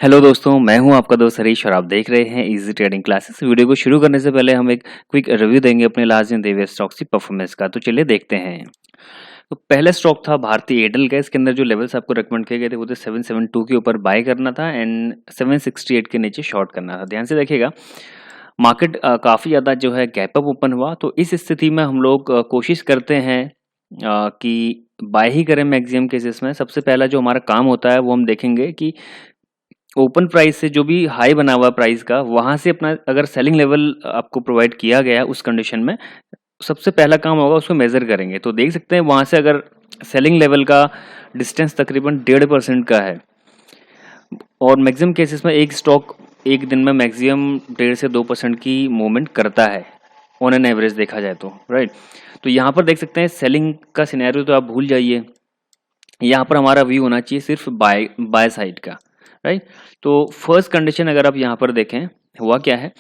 Hello दोस्तों, मैं हूं आपका दोस्त हरीश और आप देख रहे हैं इजी ट्रेडिंग क्लासेस। वीडियो को शुरू करने से पहले हम एक क्विक रिव्यू देंगे अपने लास्ट दिन देवे स्टॉक्स की परफॉर्मेंस का। तो चलिए देखते हैं। तो पहला स्टॉक था भारतीय एयरटेल का। इसके अंदर जो लेवल्स आपको रिकमेंड किए गए थे वो थे 772 के ऊपर बाय करना था एंड 768 के नीचे शॉर्ट करना था। ध्यान से देखिएगा, मार्केट काफ़ी ज़्यादा जो है गैप अप ओपन हुआ। तो इस स्थिति में हम लोग कोशिश करते हैं कि बाय ही करें मैक्सिमम केसेस में। सबसे पहला जो हमारा काम होता है वो हम देखेंगे कि ओपन प्राइस से जो भी हाई बना हुआ प्राइस का, वहां से अपना अगर सेलिंग लेवल आपको प्रोवाइड किया गया है उस कंडीशन में, सबसे पहला काम होगा उसको मेजर करेंगे। तो देख सकते हैं वहां से अगर सेलिंग लेवल का डिस्टेंस तकरीबन 1.5% का है और मैक्सिमम केसेस में एक स्टॉक एक दिन में मैक्सिमम 1.5 से 2% की मूवमेंट करता है ऑन एन एवरेज देखा जाए तो, राइट। तो यहाँ पर देख सकते हैं सेलिंग का सिनेरियो तो आप भूल जाइए। यहाँ पर हमारा व्यू होना चाहिए सिर्फ बाय साइड का, राइट। तो फर्स्ट कंडीशन अगर आप यहाँ पर देखें, हुआ क्या है,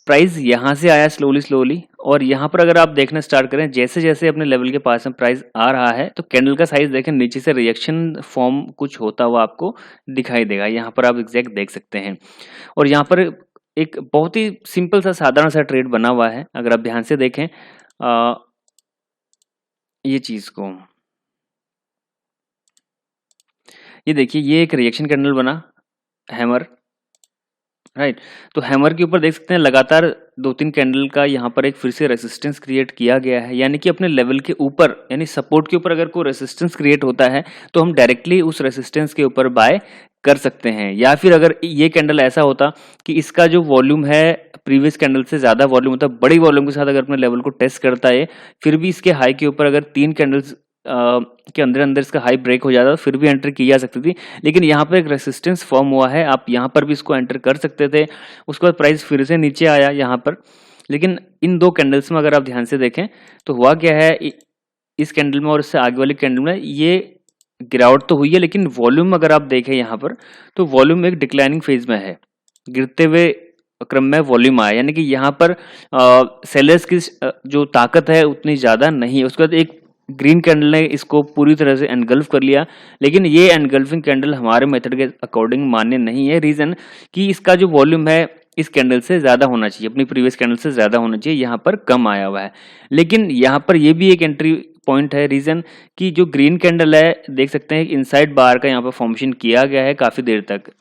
प्राइस यहाँ से आया स्लोली और यहाँ पर अगर आप देखना स्टार्ट करें जैसे जैसे अपने लेवल के पास में प्राइस आ रहा है तो कैंडल का साइज देखें, नीचे से रिएक्शन फॉर्म कुछ होता हुआ आपको दिखाई देगा। यहाँ पर आप एग्जैक्ट देख सकते हैं और यहाँ पर एक बहुत ही सिंपल सा साधारण सा ट्रेड बना हुआ है। अगर आप ध्यान से देखें ये चीज को, ये देखिए, ये एक रिएक्शन कैंडल बना हैमर, राइट। तो हैमर के ऊपर देख सकते हैं लगातार 2-3 कैंडल का यहाँ पर एक फिर से रेसिस्टेंस क्रिएट किया गया है। यानी कि अपने लेवल के ऊपर, यानी सपोर्ट के ऊपर अगर कोई रेसिस्टेंस क्रिएट होता है तो हम डायरेक्टली उस रेसिस्टेंस के ऊपर बाय कर सकते हैं। या फिर अगर ये कैंडल ऐसा होता कि इसका जो वॉल्यूम है प्रीवियस कैंडल से ज्यादा वॉल्यूम होता है, बड़ी वॉल्यूम के साथ अगर अपने लेवल को टेस्ट करता है, फिर भी इसके हाई के ऊपर अगर 3 कैंडल्स के अंदर अंदर इसका हाई ब्रेक हो जाता तो फिर भी एंटर की जा सकती थी। लेकिन यहाँ पर एक रेसिस्टेंस फॉर्म हुआ है, आप यहाँ पर भी इसको एंटर कर सकते थे। उसके बाद प्राइस फिर से नीचे आया यहाँ पर। लेकिन इन दो कैंडल्स में अगर आप ध्यान से देखें तो हुआ क्या है, इस कैंडल में और इससे आगे वाली कैंडल में ये गिरावट तो हुई है, लेकिन वॉल्यूम अगर आप देखें यहाँ पर तो वॉल्यूम एक डिक्लाइनिंग फेज में है, गिरते हुए क्रम में वॉल्यूम आया। यानी कि यहाँ पर सेलर्स की जो ताकत है उतनी ज्यादा नहीं है। उसके बाद एक ग्रीन कैंडल ने इसको पूरी तरह से एनगल्फ कर लिया, लेकिन ये एनगल्फिंग कैंडल हमारे मेथड के अकॉर्डिंग मान्य नहीं है। रीजन कि इसका जो वॉल्यूम है इस कैंडल से ज्यादा होना चाहिए, अपनी प्रीवियस कैंडल से ज्यादा होना चाहिए, यहाँ पर कम आया हुआ है। लेकिन यहाँ पर ये भी एक एंट्री पॉइंट है। रीजन कि जो ग्रीन कैंडल है देख सकते हैं इनसाइड बार का यहाँ पर फॉर्मेशन किया गया है काफी देर तक,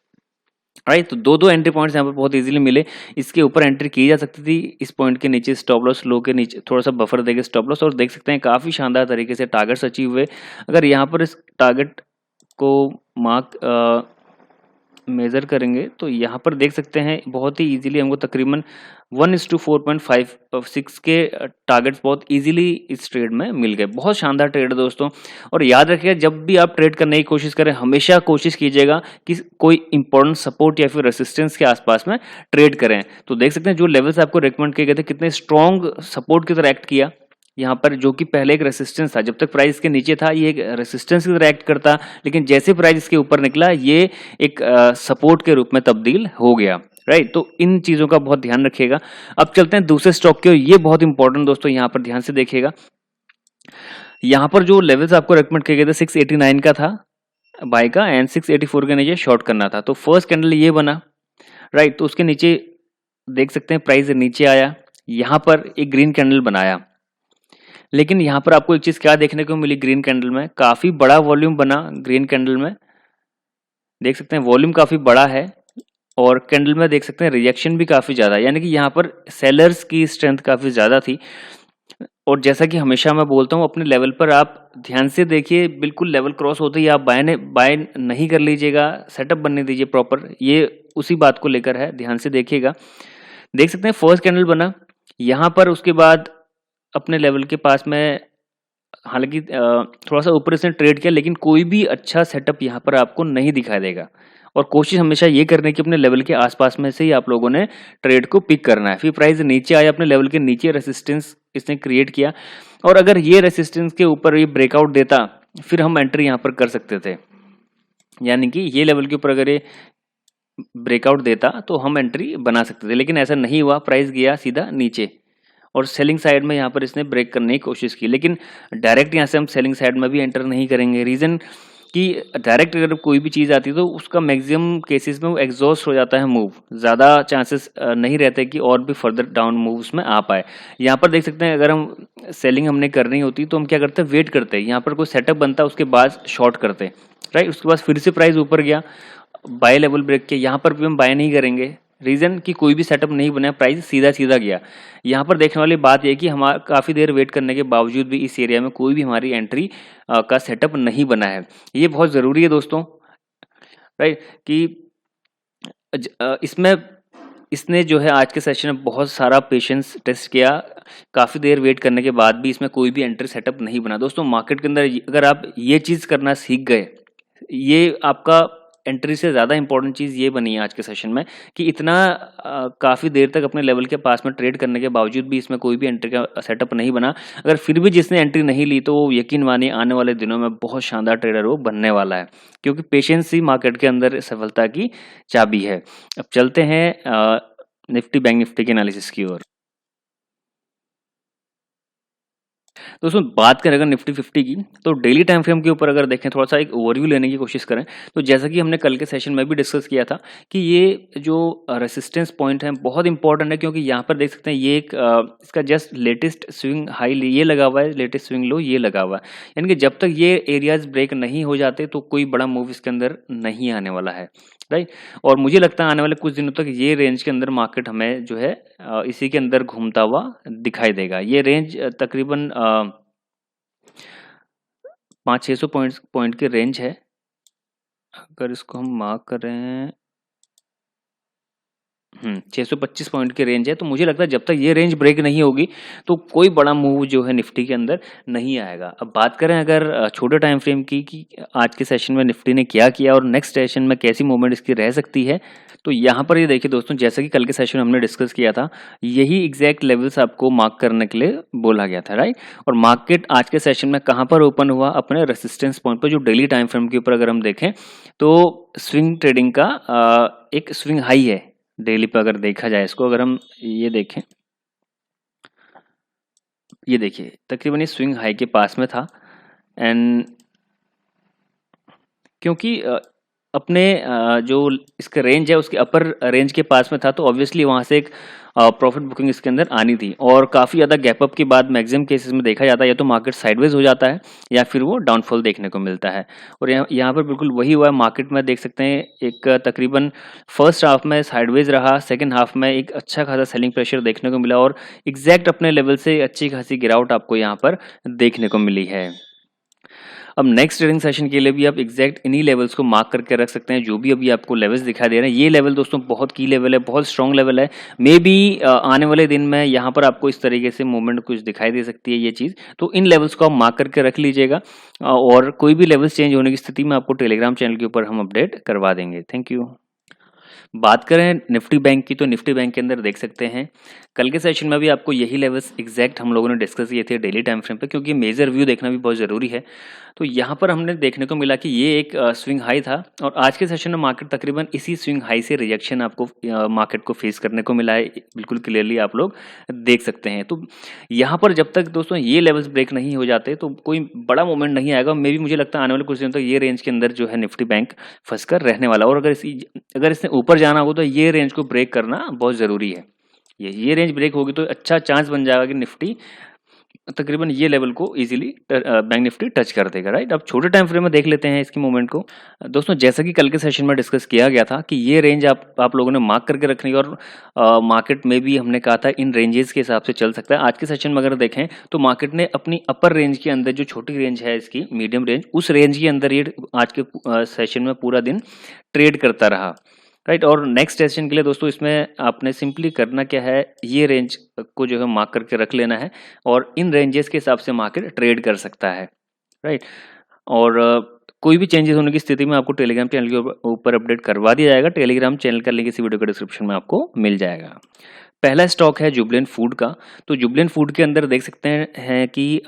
राइट। तो दो एंट्री पॉइंट्स यहाँ पर बहुत इजीली मिले। इसके ऊपर एंट्री की जा सकती थी, इस पॉइंट के नीचे स्टॉप लॉस, लो के नीचे थोड़ा सा बफर देके स्टॉप लॉस, और देख सकते हैं काफी शानदार तरीके से टारगेट्स अचीव हुए। अगर यहाँ पर इस टारगेट को मार्क मेजर करेंगे तो यहाँ पर देख सकते हैं बहुत ही इजीली हमको तकरीबन 1:4.56 के टारगेट्स बहुत इजीली इस ट्रेड में मिल गए। बहुत शानदार ट्रेड है दोस्तों। और याद रखिएगा जब भी आप ट्रेड करने की कोशिश करें हमेशा कोशिश कीजिएगा कि कोई इंपॉर्टेंट सपोर्ट या फिर रेसिस्टेंस के आसपास में ट्रेड करें। तो देख सकते हैं जो लेवल्स आपको रिकमेंड किए गए थे कितने स्ट्रॉन्ग सपोर्ट की तरह एक्ट किया यहाँ पर, जो कि पहले एक रेसिस्टेंस था। जब तक प्राइस के नीचे था ये एक रेसिस्टेंस की तरह एक्ट करता, लेकिन जैसे प्राइस इसके ऊपर निकला ये एक सपोर्ट के रूप में तब्दील हो गया, राइट। तो इन चीजों का बहुत ध्यान रखिएगा। अब चलते हैं दूसरे स्टॉक के, ये बहुत इंपॉर्टेंट दोस्तों, यहाँ पर ध्यान से देखिएगा। यहाँ पर जो लेवल्स आपको रिकमेंड किए गए थे 689 का था बाय का एंड 684 के नीचे शॉर्ट करना था। तो फर्स्ट कैंडल ये बना, राइट। तो उसके नीचे देख सकते हैं प्राइस नीचे आया, यहाँ पर एक ग्रीन कैंडल बनाया। लेकिन यहाँ पर आपको एक चीज क्या देखने को मिली, ग्रीन कैंडल में काफी बड़ा वॉल्यूम बना। ग्रीन कैंडल में देख सकते हैं वॉल्यूम काफी बड़ा है और कैंडल में देख सकते हैं रिएक्शन भी काफी ज्यादा, यानी कि यहाँ पर सेलर्स की स्ट्रेंथ काफी ज्यादा थी। और जैसा कि हमेशा मैं बोलता हूँ अपने लेवल पर आप ध्यान से देखिए, बिल्कुल लेवल क्रॉस होते ही आप बाय नहीं कर लीजिएगा, सेटअप बनने दीजिए प्रॉपर। ये उसी बात को लेकर है, ध्यान से देखिएगा। देख सकते हैं फर्स्ट कैंडल बना यहाँ पर, उसके बाद अपने लेवल के पास में हालांकि थोड़ा सा ऊपर से ट्रेड किया, लेकिन कोई भी अच्छा सेटअप यहाँ पर आपको नहीं दिखाई देगा। और कोशिश हमेशा ये करने की अपने लेवल के आसपास में से ही आप लोगों ने ट्रेड को पिक करना है। फिर प्राइस नीचे आया, अपने लेवल के नीचे रेसिस्टेंस इसने क्रिएट किया, और अगर ये रेसिस्टेंस के ऊपर ये ब्रेकआउट देता फिर हम एंट्री यहाँ पर कर सकते थे। यानी कि ये लेवल के ऊपर अगर ये ब्रेकआउट देता तो हम एंट्री बना सकते थे, लेकिन ऐसा नहीं हुआ। प्राइस गया सीधा नीचे और सेलिंग साइड में यहाँ पर इसने ब्रेक करने की कोशिश की, लेकिन डायरेक्ट यहाँ से हम सेलिंग साइड में भी एंटर नहीं करेंगे। रीजन कि डायरेक्ट अगर कोई भी चीज़ आती है तो उसका मैक्सिमम केसेस में वो एग्जॉस्ट हो जाता है मूव, ज़्यादा चांसेस नहीं रहते कि और भी फर्दर डाउन मूव्स में आ पाए। यहाँ पर देख सकते हैं अगर हम सेलिंग हमने करनी होती तो हम क्या करते हैं, वेट करते हैं, यहाँ पर कोई सेटअप बनता है उसके बाद शॉर्ट करते हैं, राइट। उसके बाद फिर से प्राइस ऊपर गया, बाय लेवल ब्रेक किया, यहाँ पर भी हम बाय नहीं करेंगे, रीजन कि कोई भी सेटअप नहीं बना, प्राइस सीधा सीधा गया। यहाँ पर देखने वाली बात यह कि हमारा काफ़ी देर वेट करने के बावजूद भी इस एरिया में कोई भी हमारी एंट्री का सेटअप नहीं बना है। ये बहुत ज़रूरी है दोस्तों, राइट, कि इसमें इसने जो है आज के सेशन में बहुत सारा पेशेंस टेस्ट किया, काफ़ी देर वेट करने के बाद भी इसमें कोई भी एंट्री सेटअप नहीं बना। दोस्तों मार्केट के अंदर अगर आप ये चीज़ करना सीख गए, ये आपका एंट्री से ज़्यादा इंपॉर्टेंट चीज़ ये बनी है आज के सेशन में कि इतना काफ़ी देर तक अपने लेवल के पास में ट्रेड करने के बावजूद भी इसमें कोई भी एंट्री का सेटअप नहीं बना। अगर फिर भी जिसने एंट्री नहीं ली तो वो यकीन मानिए आने वाले दिनों में बहुत शानदार ट्रेडर वो बनने वाला है, क्योंकि पेशेंस ही मार्केट के अंदर सफलता की चाबी है। अब चलते हैं निफ्टी बैंक निफ्टी के एनालिसिस की ओर। दोस्तों बात करें अगर निफ्टी 50 की, तो डेली टाइम फ्रेम के ऊपर अगर देखें, थोड़ा सा एक ओवरव्यू लेने की कोशिश करें, तो जैसा कि हमने कल के सेशन में भी डिस्कस किया था कि ये जो रेसिस्टेंस पॉइंट है बहुत इंपॉर्टेंट है, क्योंकि यहाँ पर देख सकते हैं ये एक इसका जस्ट लेटेस्ट स्विंग हाई ये लगा हुआ है, लेटेस्ट स्विंग लो ये लगा हुआ है, यानी कि जब तक ये एरियाज ब्रेक नहीं हो जाते तो कोई बड़ा मूव इसके अंदर नहीं आने वाला है, राइट। और मुझे लगता है आने वाले कुछ दिनों तक ये रेंज के अंदर मार्केट हमें जो है इसी के अंदर घूमता हुआ दिखाई देगा। ये रेंज तकरीबन 500-600 पॉइंट की रेंज है। अगर इसको हम मार्क कर रहे हैं 625 पॉइंट की रेंज है, तो मुझे लगता है जब तक ये रेंज ब्रेक नहीं होगी तो कोई बड़ा मूव जो है निफ्टी के अंदर नहीं आएगा। अब बात करें अगर छोटे टाइम फ्रेम की कि आज के सेशन में निफ्टी ने क्या किया और नेक्स्ट सेशन में कैसी मूवमेंट इसकी रह सकती है, तो यहाँ पर ये देखिए दोस्तों, जैसा कि कल के सेशन में हमने डिस्कस किया था, यही एग्जैक्ट लेवल्स आपको मार्क करने के लिए बोला गया था, राइट। और मार्केट आज के सेशन में कहाँ पर ओपन हुआ, अपने रेसिस्टेंस पॉइंट पर, जो डेली टाइम फ्रेम के ऊपर अगर हम देखें तो स्विंग ट्रेडिंग का एक स्विंग हाई है डेली पे। अगर देखा जाए इसको, अगर हम ये देखें, ये देखिए तकरीबन ये स्विंग हाई के पास में था, एंड क्योंकि अपने जो इसका रेंज है उसके अपर रेंज के पास में था, तो ऑब्वियसली वहाँ से एक प्रॉफिट बुकिंग इसके अंदर आनी थी। और काफ़ी ज़्यादा गैप अप के बाद मैक्सिमम केसेस में देखा जाता है या तो मार्केट साइडवेज हो जाता है या फिर वो डाउनफॉल देखने को मिलता है। और यहाँ पर बिल्कुल वही हुआ है। मार्केट में देख सकते हैं एक तकरीबन फर्स्ट हाफ में साइडवेज रहा, सेकेंड हाफ में एक अच्छा खासा सेलिंग प्रेशर देखने को मिला और एग्जैक्ट अपने लेवल से अच्छी खासी गिरावट आपको यहाँ पर देखने को मिली है। अब नेक्स्ट ट्रेडिंग सेशन के लिए भी आप एग्जैक्ट इन्हीं लेवल्स को मार्क करके रख सकते हैं, जो भी अभी आपको लेवल्स दिखाई दे रहे हैं। ये लेवल दोस्तों बहुत की लेवल है, बहुत स्ट्रॉन्ग लेवल है। मे बी आने वाले दिन में यहाँ पर आपको इस तरीके से मूवमेंट कुछ दिखाई दे सकती है ये चीज़, तो इन लेवल्स को आप मार्क करके रख लीजिएगा। और कोई भी लेवल्स चेंज होने की स्थिति में आपको टेलीग्राम चैनल के ऊपर हम अपडेट करवा देंगे। Thank you. बात करें निफ्टी बैंक की, तो निफ्टी बैंक के अंदर देख सकते हैं कल के सेशन में भी आपको यही लेवल्स एग्जैक्ट हम लोगों ने डिस्कस किए थे डेली टाइम फ्रेम पे, क्योंकि मेजर व्यू देखना भी बहुत ज़रूरी है। तो यहाँ पर हमने देखने को मिला कि ये एक स्विंग हाई था और आज के सेशन में मार्केट तकरीबन इसी स्विंग हाई से रिजेक्शन आपको मार्केट को फेस करने को मिला है, बिल्कुल क्लियरली आप लोग देख सकते हैं। तो यहाँ पर जब तक दोस्तों ये लेवल्स ब्रेक नहीं हो जाते तो कोई बड़ा मूवमेंट नहीं आएगा। मे भी मुझे लगता है आने वाले कुछ दिनों तक ये रेंज के अंदर जो है निफ्टी बैंक फंस कर रहने वाला। और अगर इसने ऊपर जाना हो तो ये रेंज को ब्रेक करना बहुत ज़रूरी है। ये रेंज ब्रेक होगी तो अच्छा चांस बन जाएगा कि निफ्टी तकरीबन ये लेवल को इजीली बैंक निफ्टी टच कर देगा, राइट। अब छोटे टाइम फ्रेम में देख लेते हैं इसकी मूवमेंट को। दोस्तों जैसा कि कल के सेशन में डिस्कस किया गया था कि ये रेंज आप लोगों ने मार्क करके रखनी है और मार्केट में भी हमने कहा था इन रेंजेस के हिसाब से चल सकता है। आज के सेशन में अगर देखें तो मार्केट ने अपनी अपर रेंज के अंदर, जो छोटी रेंज है इसकी मीडियम रेंज, उस रेंज के अंदर ये आज के सेशन में पूरा दिन ट्रेड करता रहा, राइट। और नेक्स्ट सेशन के लिए दोस्तों इसमें आपने सिंपली करना क्या है, ये रेंज को जो है मार्क करके रख लेना है और इन रेंजेस के हिसाब से मार्केट ट्रेड कर सकता है, राइट। और कोई भी चेंजेस होने की स्थिति में आपको टेलीग्राम चैनल के ऊपर अपडेट करवा दिया जाएगा। टेलीग्राम चैनल का लिंक इसी वीडियो के डिस्क्रिप्शन में आपको मिल जाएगा। पहला स्टॉक है जुबलेंट फूड का। तो जुबलेंट फूड के अंदर देख सकते हैं कि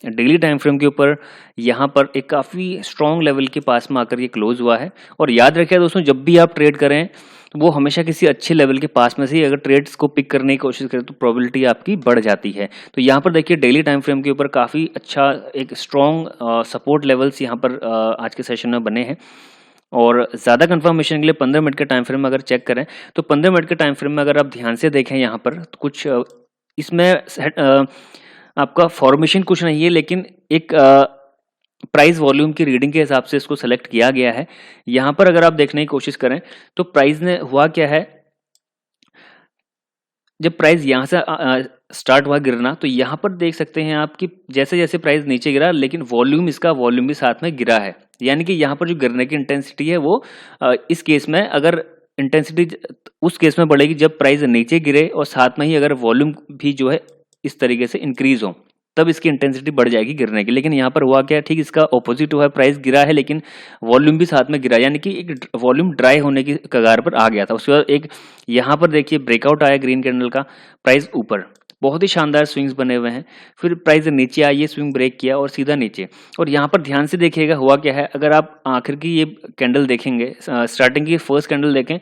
डेली टाइम फ्रेम के ऊपर यहाँ पर एक काफ़ी स्ट्रॉन्ग लेवल के पास में आकर ये क्लोज हुआ है। और याद रखिए दोस्तों, जब भी आप ट्रेड करें तो वो हमेशा किसी अच्छे लेवल के पास में से ही अगर ट्रेड्स को पिक करने की कोशिश करें तो प्रोबेबिलिटी आपकी बढ़ जाती है। तो यहाँ पर देखिए डेली टाइम फ्रेम के ऊपर काफ़ी अच्छा एक स्ट्रॉन्ग सपोर्ट लेवल्स यहाँ पर आज के सेशन में बने हैं। और ज़्यादा कंफर्मेशन के लिए 15 मिनट के टाइम फ्रेम में अगर चेक करें तो 15 मिनट के टाइम फ्रेम में अगर आप ध्यान से देखें यहाँ पर तो कुछ इसमें आपका फॉर्मेशन कुछ नहीं है, लेकिन एक प्राइस वॉल्यूम की रीडिंग के हिसाब से इसको सेलेक्ट किया गया है। यहाँ पर अगर आप देखने की कोशिश करें तो प्राइस ने हुआ क्या है, जब प्राइस यहाँ से स्टार्ट हुआ गिरना तो यहाँ पर देख सकते हैं आप कि जैसे जैसे प्राइस नीचे गिरा लेकिन इसका वॉल्यूम भी साथ में गिरा है। यानी कि यहाँ पर जो गिरने की इंटेंसिटी है वो इस केस में अगर इंटेंसिटी उस केस में बढ़ेगी जब प्राइस नीचे गिरे और साथ में ही अगर वॉल्यूम भी जो है इस तरीके से इंक्रीज हो, तब इसकी इंटेंसिटी बढ़ जाएगी गिरने की। लेकिन यहाँ पर हुआ क्या, ठीक इसका ऑपोजिट हुआ, प्राइस गिरा है लेकिन वॉल्यूम भी साथ में गिरा, यानी कि एक वॉल्यूम ड्राई होने की कगार पर आ गया था। उसके बाद एक यहाँ पर देखिए ब्रेकआउट आया ग्रीन कैंडल का, प्राइस ऊपर, बहुत ही शानदार स्विंग्स बने हुए हैं। फिर प्राइस नीचे आई, ये स्विंग ब्रेक किया और सीधा नीचे। और यहाँ पर ध्यान से देखिएगा हुआ क्या है, अगर आप आखिर की ये कैंडल देखेंगे, स्टार्टिंग की फर्स्ट कैंडल देखें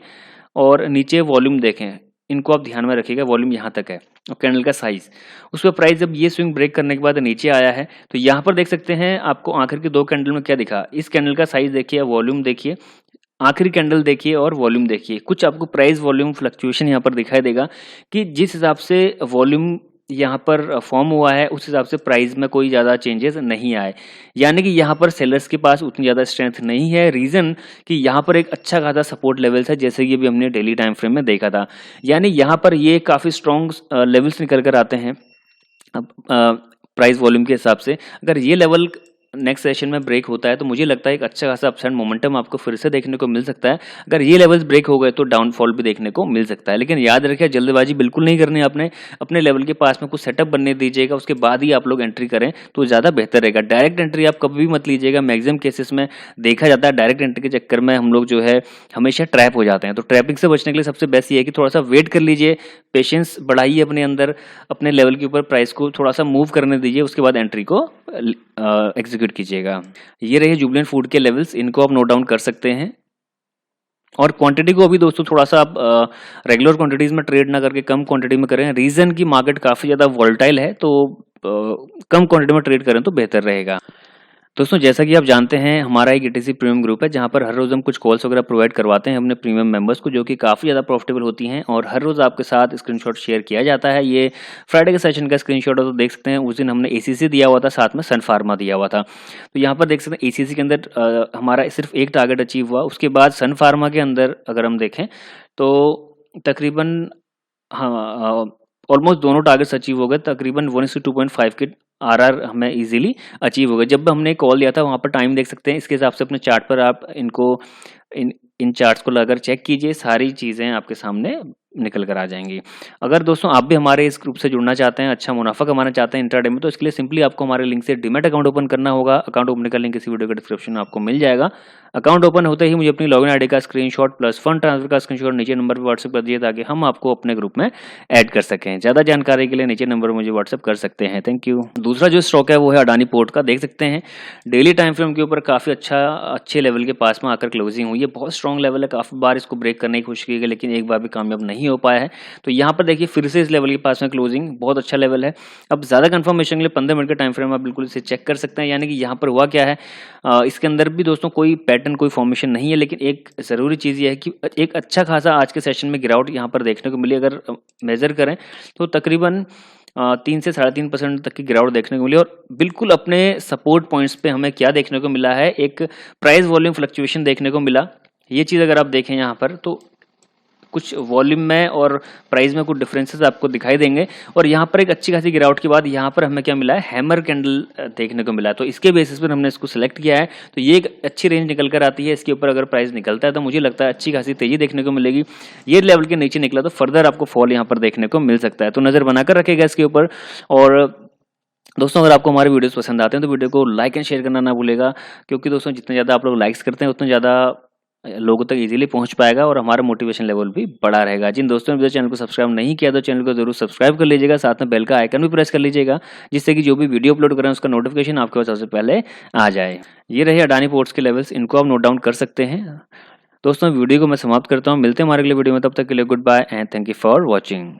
और नीचे वॉल्यूम देखें, इनको आप ध्यान में रखिएगा, वॉल्यूम यहाँ तक है और कैंडल का साइज, उस पर प्राइस जब ये स्विंग ब्रेक करने के बाद नीचे आया है तो यहाँ पर देख सकते हैं आपको आखिर की दो कैंडल में क्या दिखा। इस कैंडल का साइज देखिए, वॉल्यूम देखिए, आखिरी कैंडल देखिए और वॉल्यूम देखिए। कुछ आपको प्राइस वॉल्यूम फ्लक्चुएशन यहाँ पर दिखाई देगा कि जिस हिसाब से वॉल्यूम यहाँ पर फॉर्म हुआ है उस हिसाब से प्राइस में कोई ज़्यादा चेंजेस नहीं आए, यानी कि यहाँ पर सेलर्स के पास उतनी ज़्यादा स्ट्रेंथ नहीं है। रीज़न कि यहाँ पर एक अच्छा खासा सपोर्ट लेवल्स है, जैसे कि अभी हमने डेली टाइम फ्रेम में देखा था। यानी यहाँ पर ये काफ़ी स्ट्रॉन्ग लेवल्स निकल कर आते हैं प्राइस वॉल्यूम के हिसाब से। अगर ये लेवल नेक्स्ट सेशन में ब्रेक होता है तो मुझे लगता है एक अच्छा खासा अपसाइड मोमेंटम आपको फिर से देखने को मिल सकता है। अगर ये लेवल्स ब्रेक हो गए तो डाउनफॉल भी देखने को मिल सकता है। लेकिन याद रखिए जल्दबाजी बिल्कुल नहीं करनी, आपने अपने लेवल के पास में कुछ सेटअप बनने दीजिएगा, उसके बाद ही आप लोग एंट्री करें तो ज़्यादा बेहतर रहेगा। डायरेक्ट एंट्री आप कभी भी मत लीजिएगा, मैक्सिमम केसेस में देखा जाता है डायरेक्ट एंट्री के चक्कर में हम लोग जो है हमेशा ट्रैप हो जाते हैं। तो ट्रैपिंग से बचने के लिए सबसे बेस्ट ये है कि थोड़ा सा वेट कर लीजिए, पेशेंस बढ़ाइए अपने अंदर, अपने लेवल के ऊपर प्राइस को थोड़ा सा मूव करने दीजिए, उसके बाद एंट्री को एग्जीक्यूट कीजिएगा। ये रहे जुबिलेंट फूड के लेवल्स, इनको आप नोट डाउन कर सकते हैं। और क्वांटिटी को अभी दोस्तों थोड़ा सा आप रेगुलर क्वांटिटीज में ट्रेड ना करके कम क्वांटिटी में करें। रीजन की मार्केट काफ़ी ज़्यादा वॉलेटाइल है, तो कम क्वांटिटी में ट्रेड करें तो बेहतर रहेगा। दोस्तों जैसा कि आप जानते हैं हमारा एक ETC प्रीमियम ग्रुप है जहां पर हर रोज़ हम कुछ कॉल्स वगैरह प्रोवाइड करवाते हैं अपने प्रीमियम मेंबर्स को, जो कि काफ़ी ज़्यादा प्रॉफिटेबल होती हैं और हर रोज़ आपके साथ स्क्रीनशॉट शेयर किया जाता है। ये फ्राइडे के सेशन का स्क्रीनशॉट है, तो देख सकते हैं उस दिन हमने ACC दिया हुआ था, साथ में सन फार्मा दिया हुआ था। तो यहाँ पर देख सकते हैं ACC के अंदर हमारा सिर्फ एक टारगेट अचीव हुआ, उसके बाद सन फार्मा के अंदर अगर हम देखें तो तकरीबन हाँ ऑलमोस्ट दोनों टारगेट्स अचीव हो गए, तकरीबन 1:2.5 के RR हमें इजीली अचीव हो गए। जब हमने कॉल दिया था वहाँ पर टाइम देख सकते हैं, इसके हिसाब से अपने चार्ट पर आप इनको इन चार्ट्स को लगाकर चेक कीजिए, सारी चीज़ें आपके सामने निकल कर आ जाएंगी। अगर दोस्तों आप भी हमारे इस ग्रुप से जुड़ना चाहते हैं, अच्छा मुनाफा कमाना चाहते हैं इंट्राडे में, तो इसके लिए सिंपली आपको हमारे लिंक से डीमैट अकाउंट ओपन करना होगा। अकाउंट ओपन का लिंक इसी वीडियो के डिस्क्रिप्शन में आपको मिल जाएगा। अकाउंट ओपन होते ही मुझे अपनी लॉगिन आईडी का स्क्रीनशॉट प्लस फंड ट्रांसफर का स्क्रीनशॉट नीचे नंबर पर व्हाट्सएप कर दिए ताकि हम आपको अपने ग्रुप में ऐड कर सकें। ज़्यादा जानकारी के लिए नीचे नंबर मुझे व्हाट्सएप कर सकते हैं। Thank you. दूसरा जो स्टॉक है वो है अडानी पोर्ट का। देख सकते हैं डेली टाइम फ्रेम के ऊपर काफ़ी अच्छे लेवल के पास में आकर क्लोजिंग हुई है। बहुत स्ट्रॉन्ग लेवल है, काफ़ी बार इसको ब्रेक करने की कोशिश की गई लेकिन एक बार भी कामयाब नहीं हो पाया है। तो यहाँ पर देखिए फिर से इस लेवल के पास में क्लोजिंग, बहुत अच्छा लेवल है। अब ज़्यादा कंफर्मेशन के लिए 15 मिनट के टाइम फ्रेम आप बिल्कुल इसे चेक कर सकते हैं। यानी कि यहाँ पर हुआ क्या है, इसके अंदर भी दोस्तों कोई पैटर्न, कोई फॉर्मेशन नहीं है, लेकिन एक ज़रूरी चीज़ ये है कि एक अच्छा खासा आज के सेशन में गिरावट यहाँ पर देखने को मिली। अगर मेजर करें तो तकरीबन 3 से 3.5% तक की गिरावट देखने को मिली। और बिल्कुल अपने सपोर्ट पॉइंट्स पे हमें क्या देखने को मिला है, एक प्राइस वॉल्यूम फ्लक्चुएशन देखने को मिला। ये चीज़ अगर आप देखें यहाँ पर तो कुछ वॉल्यूम में और प्राइस में कुछ डिफरेंसेस आपको दिखाई देंगे। और यहाँ पर एक अच्छी खासी गिरावट के बाद यहाँ पर हमें क्या मिला है, हैमर कैंडल देखने को मिला है। तो इसके बेसिस पर हमने इसको सिलेक्ट किया है। तो ये एक अच्छी रेंज निकल कर आती है, इसके ऊपर अगर प्राइस निकलता है तो मुझे लगता है अच्छी खासी तेजी देखने को मिलेगी। ये लेवल के नीचे निकला तो फर्दर आपको फॉल यहाँ पर देखने को मिल सकता है, तो नज़र बनाकर रखेगा इसके ऊपर। और दोस्तों अगर आपको हमारे वीडियोस पसंद आते हैं तो वीडियो को लाइक एंड शेयर करना ना भूलेगा, क्योंकि दोस्तों जितने ज़्यादा आप लोग लाइक्स करते हैं उतने ज़्यादा लोगों तक इजीली पहुंच पाएगा और हमारा मोटिवेशन लेवल भी बढ़ा रहेगा। जिन दोस्तों ने मेरे चैनल को सब्सक्राइब नहीं किया तो चैनल को जरूर सब्सक्राइब कर लीजिएगा, साथ में बेल का आइकन भी प्रेस कर लीजिएगा, जिससे कि जो भी वीडियो अपलोड करें उसका नोटिफिकेशन आपके पास सबसे पहले आ जाए। ये रहे अडानी पोर्ट्स के लेवल्स, इनको आप नोट डाउन कर सकते हैं। दोस्तों वीडियो को मैं समाप्त करता हूँ, मिलते हैं हमारे अगले वीडियो में, तब तक के लिए good bye and thank you for watching.